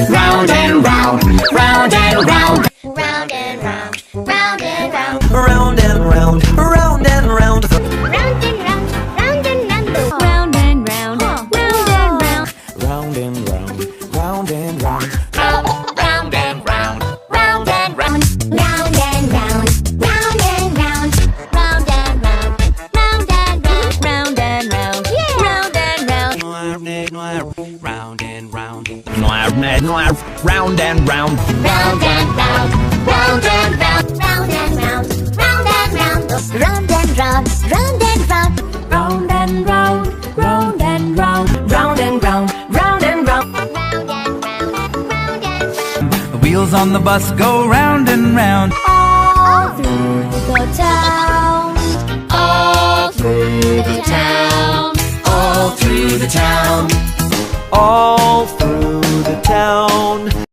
round and round, round and round. Round and round, round and round. Round and round, round and round. Round and round, round and round. Round and round, round and round. Round and round, round and round. Round and round, round and round. Round and round, round and round. Round and round, round and round. Round and round, round and round. Round and round. Round and round. Round and round, Round and round, round and round. round and round. Round and round, round and round. Round and round, round and round. Round and round, round and round. Round and round, round and round. Round and round, round and round. The wheels on the bus go round and round. All through the town. All through the town, all through the town. All